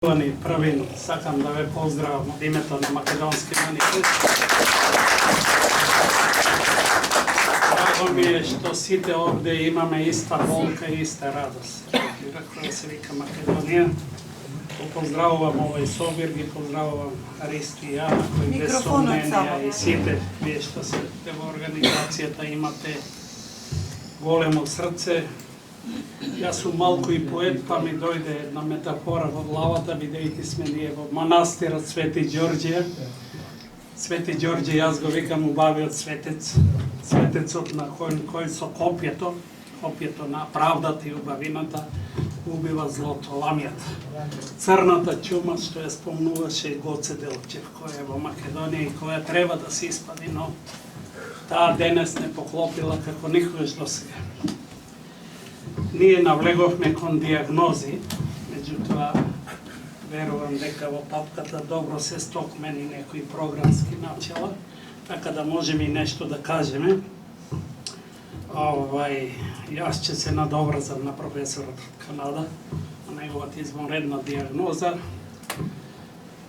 Prvin, sakam da ve pozdravim od imeta na Makedonski manifest. Drago mi je što site ovdje imame ista volka i ista radost. Koja se vika Makedonija. Pozdravujem ovaj Sobirg i pozdravujem Aristu i Jana koji gdje su menija i site gdje što se u organizacije da imate golemo srce. Ja sam malko i poet, pa mi dojde jedna metafora od glava, vidite s meni je od manastira Sveti Đorđe. Sveti Đorđe, jaz ga vikam ubavio svetec, svetecot na koji so kopjeto na pravdati ubavината, убива злото, ламјата. Црната чума, што ја спомнуваше и Гоце Делчев, која е во Македонија и која треба да се испади, но таа денес не поклопила како никогаш до сега. Ние навлеговме кон диагнози, меѓутоа верувам дека во папката добро се стокмени некои програмски начала, така да можеме и нешто да кажеме. Јас ќе се надоврзам на професорот од Канада, на неговата извонредна диагноза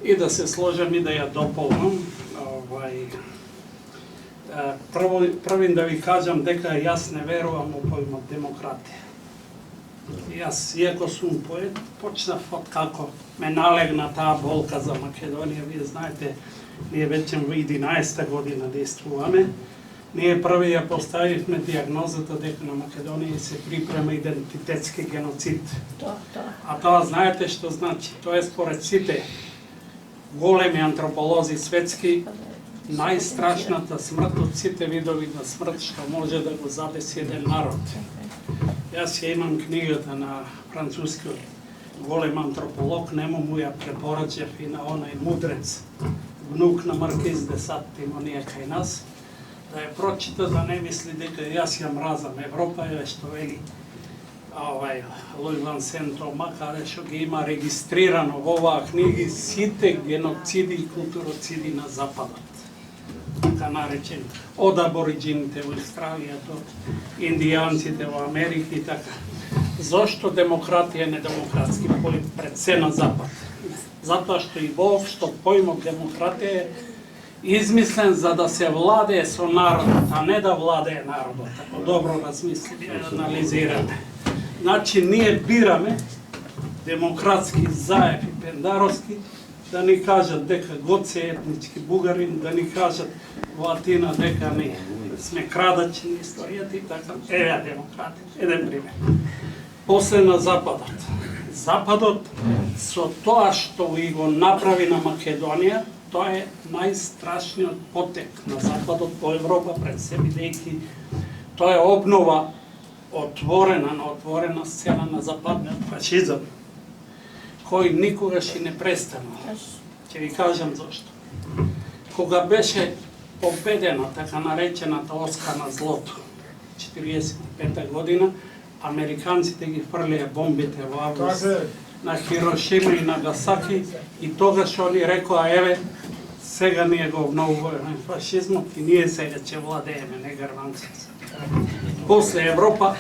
и да се сложам и да ја дополнам. Првин да ви кажам дека јас не верувам во поимот демократија. Јас, иако сум поет, почнав од како ме налегна таа болка за Македонија. Вие знаете, ние веќе во 11-та година действуваме. Ние први ја поставивме диагнозата дека на Македонија се припрема идентитетски геноцид. А тоа знаете што значи? Тоа е според сите големи антрополози светски најстрашната смрт од сите видови на смрт што може да го задеси еден народ. Јас ја имам книгата на францускиот голем антрополог, нему му ја препорачав и на онај мудрец, внук на Маркиз де Сад Тимонија кај нас, да ја прочита, да не мисли дека јас ја мразам Европа, што вели Луј Ван Сен-Тома, каде што ги има регистрирано во оваа книги сите геноциди и културоциди на Западот. Така наречен, од абориджините во Австралија до индијанците во Америка и така. Зошто демократија е недемократски поим пред се на Запад? Затоа што и воопшто поимот демократија е измислен за да се владее со народот, а не да владее народот. Ако добро размислиме, анализираме. Значи, ние бираме демократски Заев и Пендаровски, да ни кажат дека Гоце е етнички бугарин, да ни кажат во Атина дека не сме крадачи на историјата и така. Еве демократија. Еден пример. После на Западот. Западот со тоа што и го направи на Македонија, тоа е најстрашниот потек на Западот по Европа пред се, бидејќи тоа е обнова на отворена сцена на западниот фашизам, кој никогаш и не престанал. Ќе ви кажам зошто. Кога беше победена така наречената оска на злото, 45-та година, американците ги фрлија бомбите во август на Хирошима и Нагасаки и тогаш они рекоа, еве, сега ние го обновуваме фашизмот и ние сега ќе владееме, не германците. После Европа,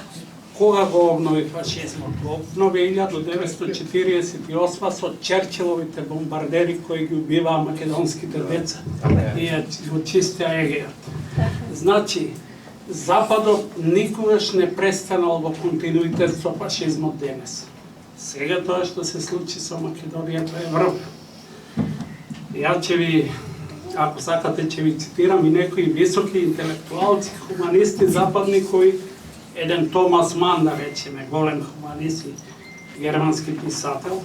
кога го обнови фашизмот? Го обнови 1948 со Черчиловите бомбардери кои ги убиваа македонските деца и го чистеа Егејот. Значи, Западот никогаш не престанал во континуитет со фашизмот денес. Сега тоа што се случи со Македонија, тоа е врв. Ја ќе ви, ако сакате, ќе ви цитирам и некои високи интелектуалци, хуманисти западни, кои еден Томас Ман, да речеме, голем хуманист и германски писател,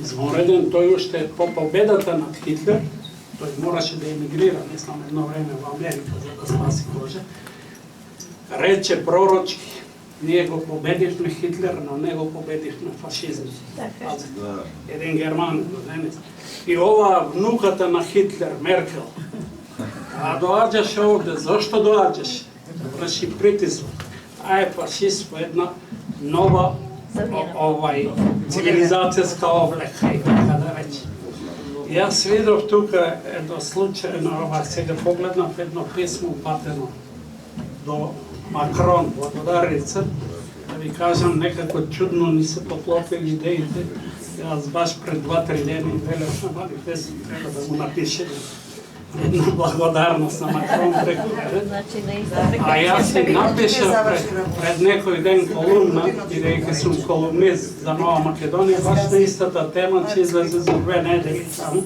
извонреден, тој уште по победата над Хитлер, тој мораше да емигрира, мислам, едно време во Америка за да спаси кожа, рече пророчки, ние го победивме Хитлер, но не го победивме фашизмот. Еден герман, и ова внуката на Хитлер, Меркел, доаѓаше овде, зошто доаѓаше? Врши притиск. А е фашист во една нова цивилизацијска облека, и така да рече. Јас видов тука едно случајно, сега погледнав едно писмо упатено до Макрон, благодарница, да ви кажам, некако чудно ни се поклопили идеите, Јас баш пред 2-3 дни велев на манифест, треба да му напишем една благодарност на Макрон преку мене. А јас си напишав пред некој ден колумна, бидејќи сум колумнист за Нова Македонија, баш на истата тема, че излезе за 2 недели таму,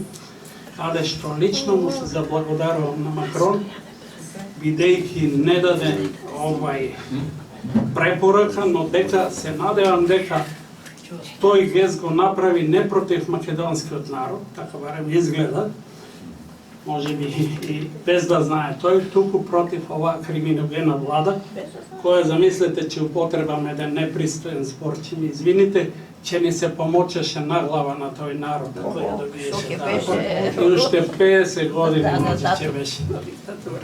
каде што лично му се заблагодарувам на Макрон, бидејќи не даде препорака, но дека се надевам дека тој гест го направи не против македонскиот народ, така барем изгледа, може би и без да знае тој, туку против оваа криминогена влада, која замислете че употребам еден непристоен збор, че ми извините, че ни се помочеше на глава на тој народ, кој да биеше таа. И уште 50 години може че беше на диктатура.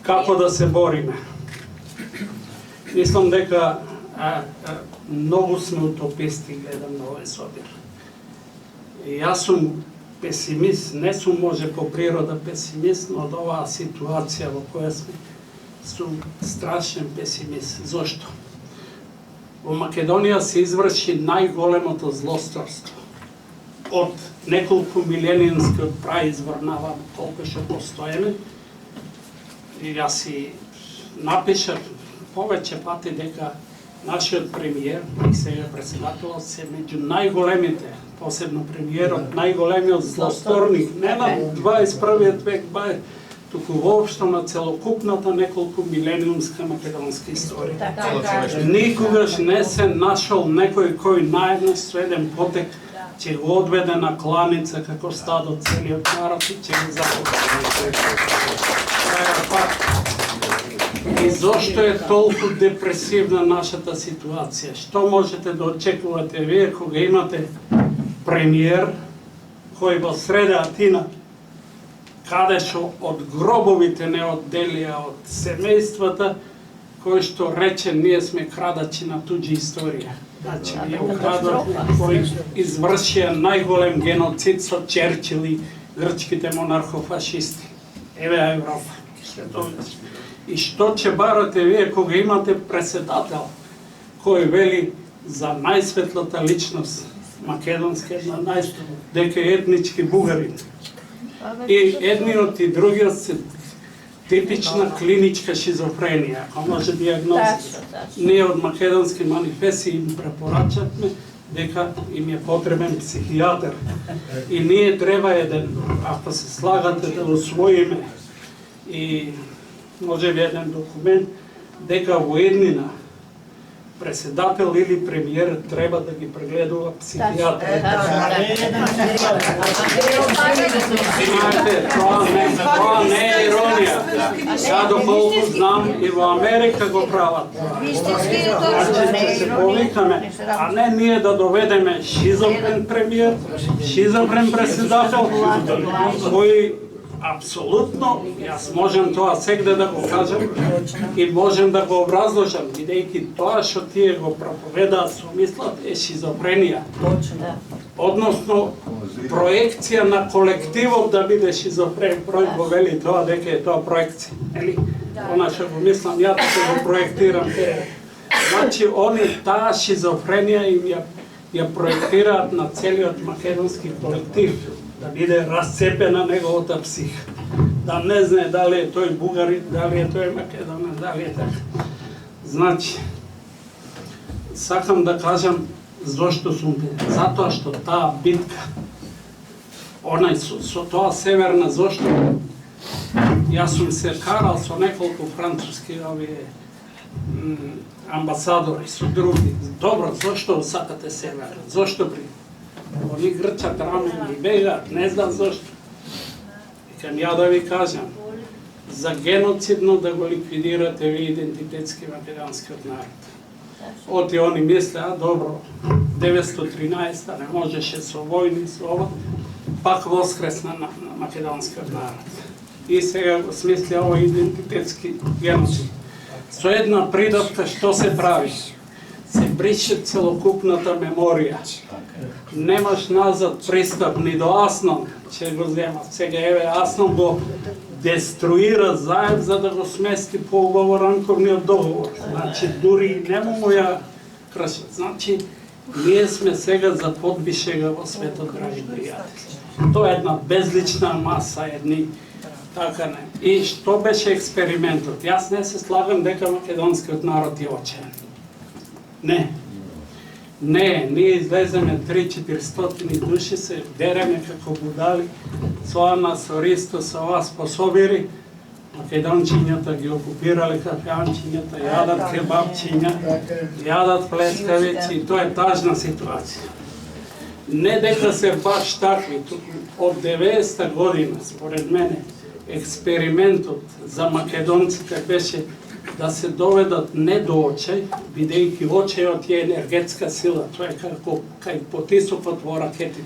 Како да се бориме? Мислам дека многу сме утописти гледам на овој собир. Јас сум песимист, не сум може по природа песимист, но од оваа ситуација во која сум страшен песимист. Зошто? Во Македонија се изврши најголемото злосторство. Од неколку милениумскиот праизвор наваму, колку што постоеме, и јас си напишав повеќе пати дека нашиот премиер и сега председателот се меѓу најголемите, посебно премиерот, најголемиот злосторник, не на 21. век, туку воопшто на целокупната неколку милениумска македонска историја. Никогаш не се нашол некој кој наедно со еден потек ќе го одведе на кланица како стадо целиот народ и ќе го започне. И зошто е толку депресивна нашата ситуација? Што можете да очекувате вие кога имате премиер кој во среда Атина, каде што од гробовите не одделија од семејствата, кој што рече ние сме крадачи на туѓи историја. Значи, ние кој извршија најголем геноцид со Черчил и грчките монархофашисти. Еве Европа. И што ќе барате вие кога имате председател кој вели за најсветлата личност македонска, дека е етнички бугарин. И едниот и другиот се типична клиничка шизофренија, ако може диагноза. Ние од Македонски манифест им препорачавме дека им е потребен психијатар. И ние треба еден, ако се слагате да усвоиме и може би еден документ, дека во еднина председател или премиер треба да ги прегледува психијатар. Тоа не е иронија. Ја доколку знам и во Америка го прават. Значи ќе се повикаме, а не ние да доведеме шизофрен премиер, шизофрен председател, кој апсолутно, јас можем тоа сегде да го кажам и можем да го образложам, бидејќи тоа што тие го проповедаат со мислат е шизофренија. Односно, проекција на колективот да биде шизофрен, Фројд го вели тоа дека е тоа проекција, нели? Она што го мислам, ја ќе го проектирам. Значи, они таа шизофренија им ја проектираат на целиот македонски колектив, да биде расцепена неговата психа. Да не знае дали е тој бугарин, дали е тој македонец, дали е така. Значи, сакам да кажам зошто сум затоа што таа битка, онај со тоа северна, зошто јас сум се карал со неколку француски овие амбасадори, со други. Добро, зошто сакате северна? Зошто при они грчат рамене и бегаат, не знам зошто. Викам ја да ви кажам, за геноцидно да го ликвидирате ви идентитетски македонскиот народ. Оти они мисле, добро, 913-та не можеше со војни, со ова, пак воскресна на македонскиот народ. И сега го смисля овој идентитетски геноцид. Со една придавка што се прави? Се брише целокупната меморија. Немаш назад пристап ни до Аснон, че го земат. Сега еве Аснон го деструира заед за да го смести по уговор ранковниот договор. Значи дури нему му ја кршат. Значи, ние сме сега за подвишега во светот, драги пријатели. Тоа е една безлична маса, едни така не. И што беше експериментот? Јас не се слагам дека македонскиот народ е очаен. Не. Не, ние излеземе 3-400 души, се дереме како будали, со Ана, со Ристо, со вас пособири, македончињата ги окупирали кафеанчињата, јадат кебабчиња, јадат плескавици, и тоа е тажна ситуација. Не дека се баш такви, од 90-та година, според мене, експериментот за македонците беше да се доведат не до очај, бидејќи очајот е енергетска сила, тоа е како кај потисокот во ракетите.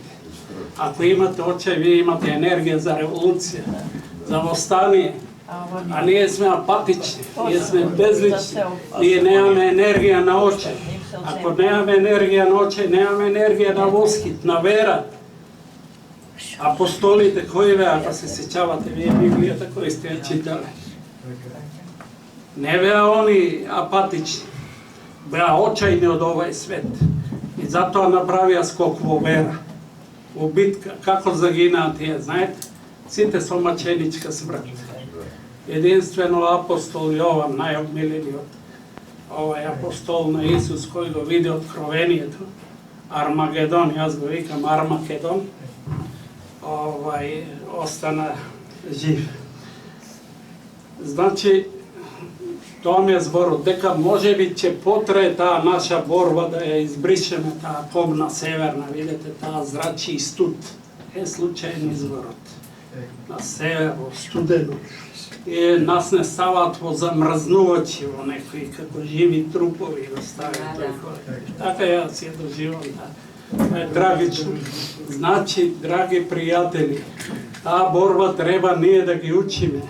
Ако имате очај, вие имате енергија за револуција, за востание, а ние сме апатични, ние сме безлични, ние немаме енергија на очај. Ако немаме енергија на очај, немаме енергија на восхит, на вера. Апостолите кои беа, ако се сеќавате вие Библијата кои сте ја читале? Не беа они апатични, беа очајни од овај свет. И затоа направија скок во вера, во битка. Како загинаа тие, знаете? Сите со маченичка смрт. Единствено апостол Јован, најобмилениот, овај апостол на Исус, кој го види откровението, Армагедон, јас го викам Армакедон, остана жив. Значи, тоа ми е зборот, дека можеби ќе потрае таа наша борба да ја избришеме таа кобна северна, видите, таа зрачи и студ. Е случајен изборот. На север, во студено. И нас не ставаат во замрзнувачи, во некои како живи трупови да стават тој. Така јас ја доживам, да. Е трагично. Значи, драги пријатели, таа борба треба ние да ги учиме.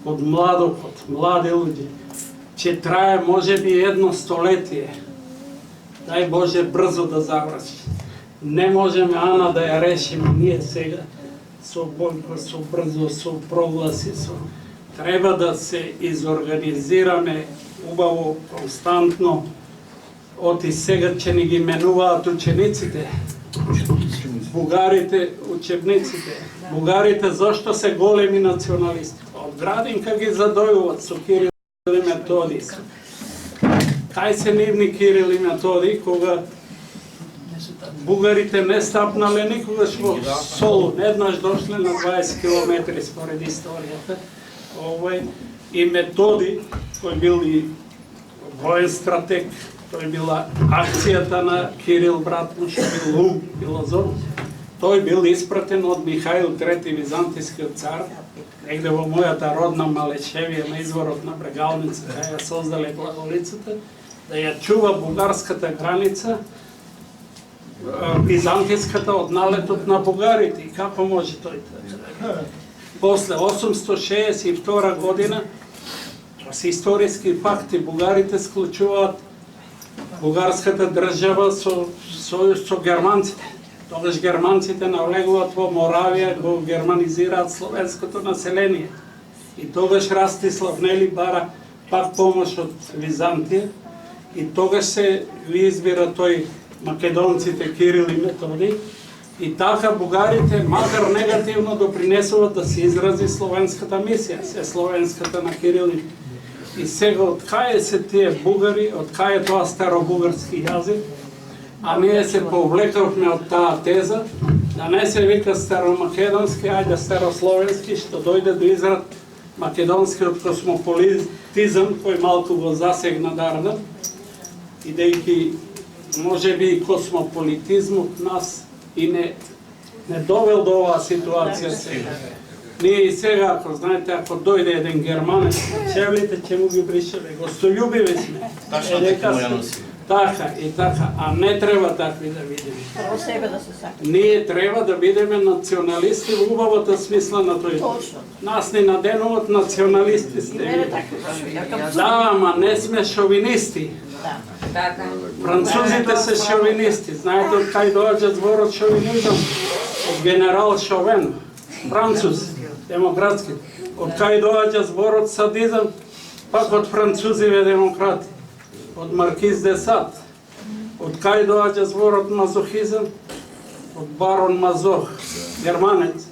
Од младокот, млади луѓе, ќе трае можеби 1 столетие. Дај Боже брзо да заврши. Не можеме Ана да ја решиме ние сега со Бојко, со брзо, со прогласи, треба да се изорганизираме убаво, константно. Оти сега ќе ни ги менуваат учениците, бугарите, учебниците. Бугарите зашто се големи националисти? Од градинка ги задојуват со Кирил и Методий. Кај се нивни Кирил и Методий, кога бугарите не стапнале никогаш во Солун, еднаш дошле на 20 километри според историјата. И Методий, кој бил и воен стратег, тој била акцијата на Кирил брат му, што бил ум, филозоф. Тој бил испратен од Михаил III византискиот цар, негде во мојата родна Малешевија на изворот на Брегалница, кај ја создале глаголицата, да ја чува бугарската граница, византиската од налетот на бугарите. И како може тој? После 862 година, се историски факти, бугарите склучуваат бугарската држава со германците. Тогаш германците навлегуваат во Моравија, го германизираат словенското население. И тогаш Растислав нели бара пак помош од Византија. И тогаш се избира тој македонците Кирил и Методий. И така бугарите, макар негативно, допринесуваат да се изрази словенската мисија, се словенската на Кирил. И сега, од кај се тие бугари, од кај е тоа старобугарски јазик, а ние се повлекавме од таа теза, да не се вика старомакедонски, ајде старословенски, што дојде до израд македонскиот космополитизам, кој малку го засегна Дардан, идејќи можеби и космополитизмот нас и не довел до оваа ситуација сега. Ние и сега, ако знаете, ако дојде еден германец, чевлите ќе му ги бришеме, гостољубиви сме. Така и така, а не треба такви да видиме. Треба себе да се сака. Ние треба да бидеме националисти во убавата смисла на тој. Нас ни наденуват националисти сте. Да, ама не сме шовинисти. Французите се шовинисти. Знаете од кај доаѓа зборот шовинизам? Од генерал Шовен, француз, демократски. Од кај доаѓа зборот садизам? Пак од французиве демократи. Од Маркиз де Сад, Од кај доаѓа зборот мазохизам? Од барон Мазох, германец.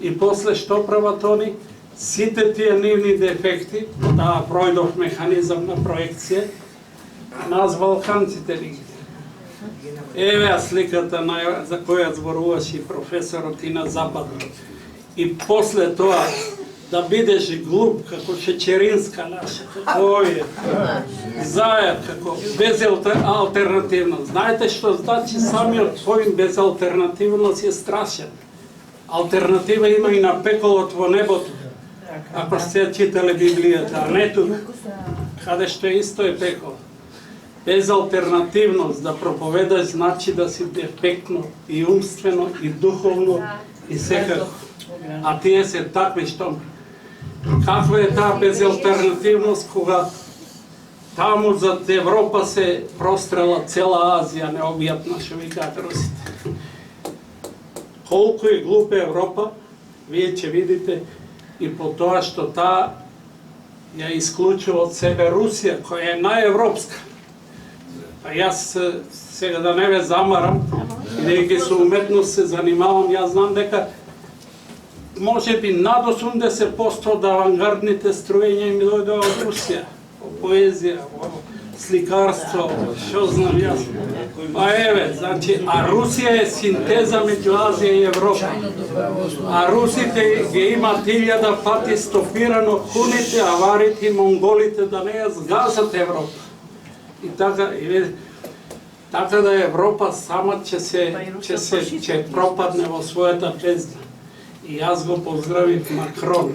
И после што прават они? Сите тие нивни дефекти, да пројдов механизам на проекција, нас балканците ги. Еве сликата за која зборуваше и професорот и на Запад. И после тоа, да бидеш глуп, како Чечеринска наша, како овие, заед, како безалтернативно. Знаете што значи самиот поим безалтернативност е страшен. Алтернатива има и на пеколот во небото. Ако сте читале Библијата, а не тук, каде што исто е пекол. Безалтернативност да проповедаш значи да си дефектно и умствено и духовно и секако. А тие се такви што. Каква е таа безалтернативност кога таму зад Европа се прострела цела Азија, необјатна, што викаат русите. Колку е глупа Европа, вие ќе видите и по тоа што таа ја исклучува од себе Русија, која е најевропска. А јас сега да не ве замарам, бидејќи со уметност се занимавам, јас знам дека може би над 80% од авангардните струења ми дојдоа од Русија, во поезија, во сликарство, што знам јас. А еве, значи, а Русија е синтеза меѓу Азија и Европа. А русите ги имат 1000 пати стопирано хуните, аварите и монголите да не ја згазат Европа. И така да Европа сама ќе пропадне во својата бездна. И јас го поздравив Макрон,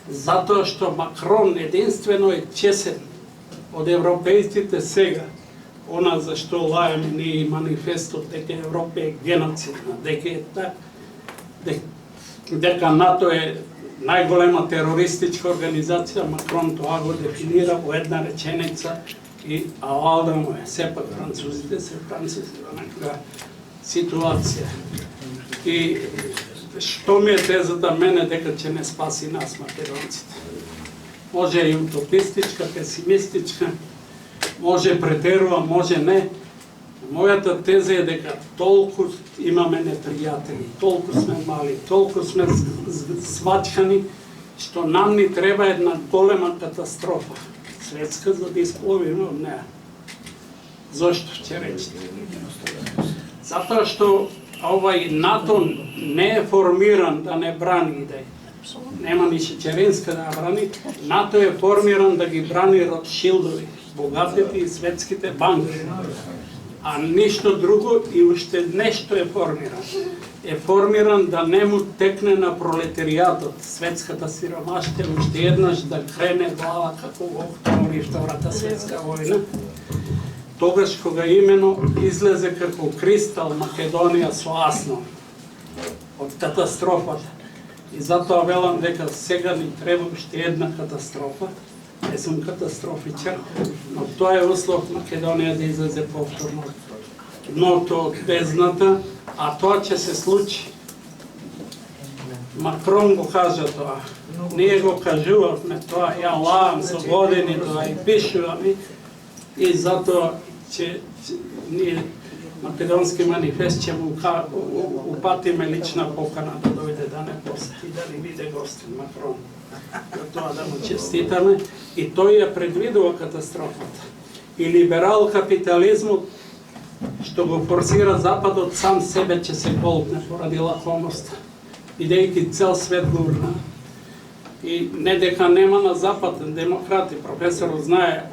затоа што Макрон единствено е чесен од европејците сега. Она за што лаем ние и манифестот дека Европа е геноцидна, дека НАТО е најголема терористичка организација, Макрон тоа го дефинира во една реченица и алалда му е, сепак французите се французи во некоја ситуација. И што ми е тезата мене дека ќе не спаси нас македонците? Може и утопистичка, песимистичка, може претерува, може не. Мојата теза е дека толку имаме непријатели, толку сме мали, толку сме свачкани, што нам ни треба една голема катастрофа светска за да испловиме од неа. Зошто ќе речете? Затоа што овај НАТО не е формиран да не брани идеи. Нема ни Чечеринска да брани. НАТО е формиран да ги брани Ротшилдови, богатите и светските банки. А ништо друго и уште нешто е формиран. Е формиран да не му текне на пролетаријатот, светската сиромаште, уште еднаш да крене глава како во октомври Втората светска војна. Тогаш кога имено излезе како кристал Македонија со асно од катастрофата. И затоа велам дека сега ни треба уште една катастрофа. Не сум катастрофичар, но тоа е услов Македонија да излезе повторно дното од бездната, а тоа ќе се случи. Макрон го кажа тоа. Ние го кажувавме тоа, ја лаам со години тоа и пишувам и затоа че ние Македонски манифест ќе му упатиме лична покана да дојде да не посети, да ни биде гостин Макрон. Тоа да му честитаме и тој ја предвидува катастрофата. И либерал капитализмот што го форсира Западот сам себе ќе се голтне поради лакомост, бидејќи цел свет гурна. И не дека нема на Запад демократи, професорот знае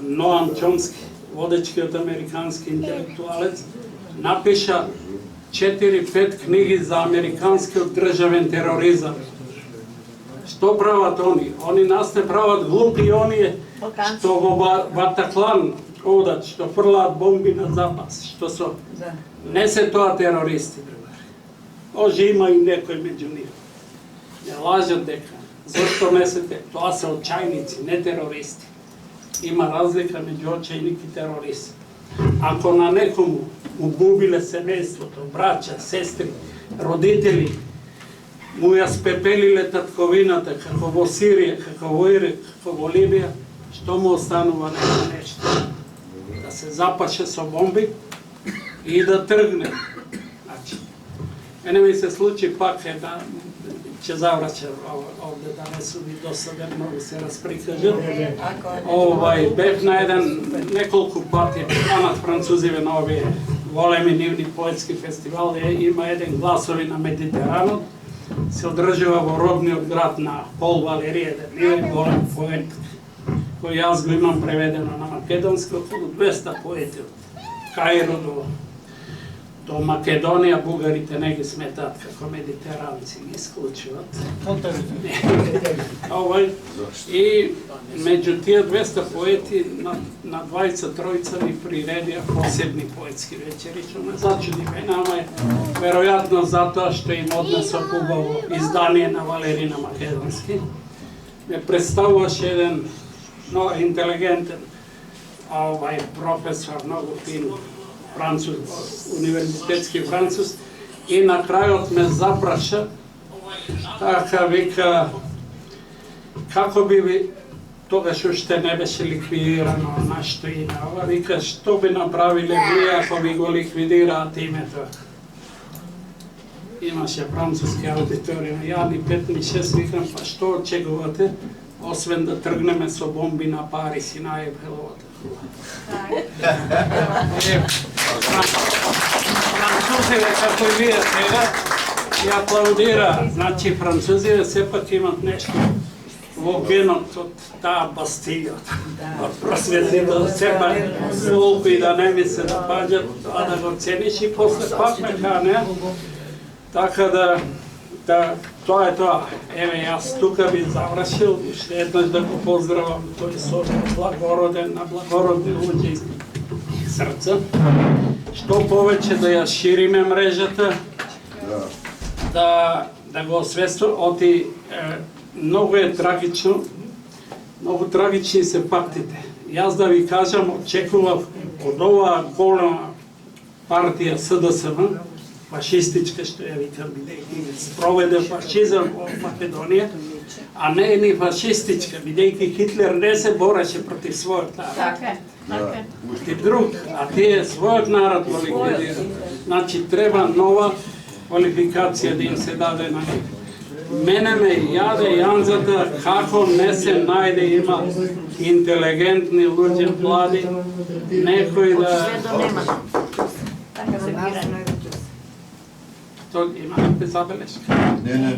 Ноам Чомски, водечкиот американски интелектуалец, напиша 4-5 книги за американскиот државен тероризам. Што прават они? Они нас не прават глупи и оние што во Батаклан одат, што фрлаат бомби на Запад, што со... Не се тоа терористи, другари. Може има и некој меѓу нив. Не лажат дека. Зошто не се те? Тоа се очајници, не терористи. Има разлика меѓу очајник и терорист. Ако на некому убиле семејството, браќа, сестри, родители, му ја спепелиле татковината, како во Сирија, како во Ирак, како во Либија, што му останува нешто? да се запаше со бомби и да тргне. Значи, мене ми се случи пак ќе заврачам овде да не сум и досаден, многу се расприкажам. Бев на неколку пати поканат французиве на овие големи нивни поетски фестивали. Има еден гласови на Медитеранот, се одржува во родниот град на Пол Валери, еден голем поет, кој јас го имам преведено на македонски, околу 200 поети од Каиро до Македонија. Бугарите не ги сметаат како медитеранци, ги исклучуват. И меѓу тие 200 поети на 20-тројца ни приредија посебни поетски вечери, што ме зачуди мене, ама веројатно затоа што им однесо убаво издание на Валери на македонски. Ме представуваше еден много интелигентен професор, многу фин француз, универзитетски француз, и на крајот ме запраша, така вика, како би ви, тогаш уште не беше ликвидирано нашето име, вика, што би направиле вие ако ви го ликвидираат името? Имаше француски аудиториум, ја ни 5 ни 6 викам, па што очекувате, освен да тргнеме со бомби на Париз и на Епеловата. Французиве, како и вие сега, ја аплаудира. Значи, французиве сепак имат нешто во генот од таа Бастилија, од просветлител, сепак колку и да не ми се допаѓат, а да го цениш и после пак ме кане. Така да, тоа е тоа. Еве, јас тука би завршил, уште еднаш да го поздравам тој со благороден, на благородни луѓе и срца. Што повеќе да ја шириме мрежата, да го освестуваме, оти многу е трагично, многу трагични се фактите. Јас да ви кажам, очекував од оваа голема партија СДСМ, фашистичка, што ја викам, бидејќи спроведе фашизам во Македонија, а не ни фашистичка, бидејќи Хитлер не се бореше против својот народ. Против друг, а тие својот народ го ликвидира. Значи, треба нова квалификација да им се даде на нив. Мене ме јаде јанзата како не се најде, има интелигентни луѓе, млади, некои да... Имате забелешка? Не.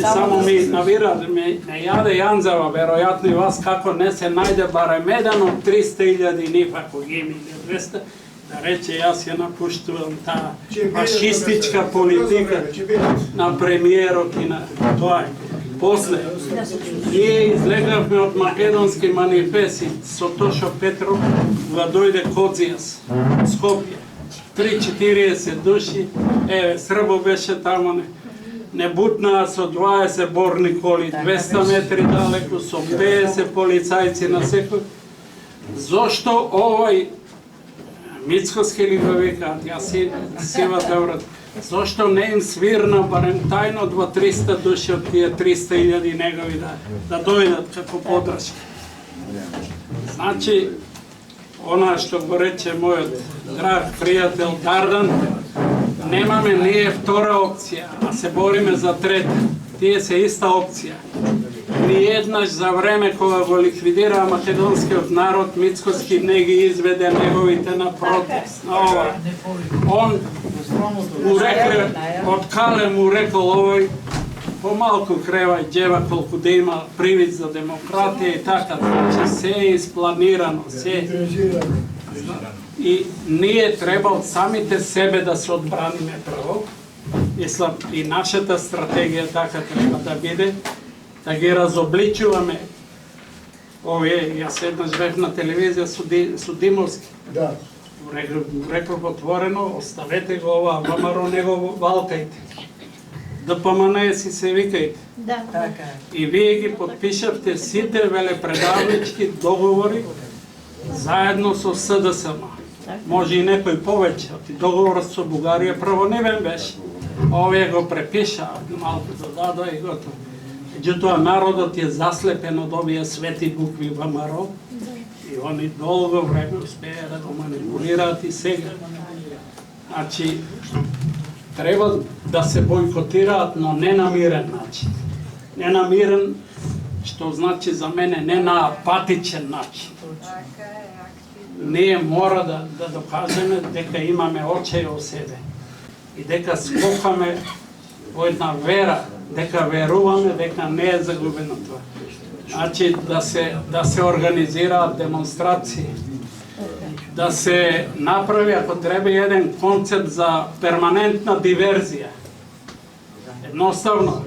Само ми навира, ме јаде јанзава, веројатно и вас, како не се најде барем еден од 300.000 нив, ако ги има 200, да рече, јас ја напуштувам таа фашистичка политика на премиерот и на тоа. После, ние излегавме од македонски манифести со Тошо Петров, кога дојде Коцijas, Скопје. 3-40 души, Србо беше тамо, не бутнаа со 20 борни коли, 200 метри далеку, со 50 полицајци на секој. Зошто овај Мицкоски ли го викаат, јас сивата врат, зошто не им свирна барем тајно 200-300 души од тие 300.000 негови да дојдат како подршка. Значи, она што го рече мојот драг пријател Дардан, немаме ние втора опција, а се бориме за трета. Тие се иста опција. Ни еднаш за време кога го ликвидираа македонскиот народ, Мицкоски не ги изведе неговите на протест. Он му рекле, од Кале му рекол овој, помалку кревај џева колку да има привид за демократија и така, значи се е испланирано, се. И ние треба од самите себе да се одбраниме прво. Мислам, и нашата стратегија така треба да биде, да ги разобличуваме овие, јас еднаш бев на телевизија со Димовски. Реков отворено, оставете го ова, ВМРО не го валкајте. ДПМН си се викајте. И вие ги подпишавте сите велепредавнички договори заедно со СДСМ. Може и некој повеќе, договорот со Бугарија правонивен беше. Овие го препишаа, малку додадоа и готово. Меѓутоа, народот е заслепен од овие свети букви ВМРО и они долго време успеа да го манипулираат и сега. Значи, треба да се бойкотираат, но не на мирен начин. Не на мирен, што значи за мене не на апатичен начин. Ние мора да докажеме дека имаме очеј о себе и дека скокаме во една вера, дека веруваме дека не е загубено тоа. Значи да се организираат демонстрации, да се направи ако треба еден концепт за перманентна диверзија. Едноставно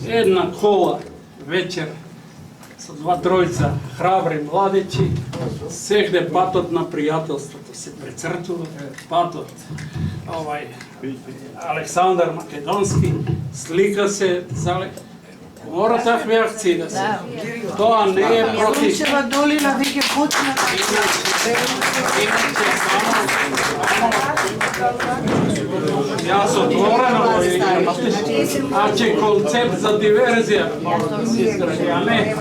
една кола вечер со два тројца храбри младичи сегде патот на пријателството се прецртува, патот Александар Македонски слика се мора такви акции да се. Тоа не е против. Слунчева долина веќе почна Јас отворено значи концепт за диверзија мора да се изгради, а не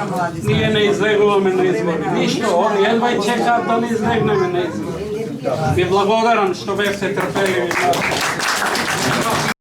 ние не излегуваме на избори. Ништо, они едва и чекаат да не излегнеме на избори. Ви благодарам што бевте трпеливи.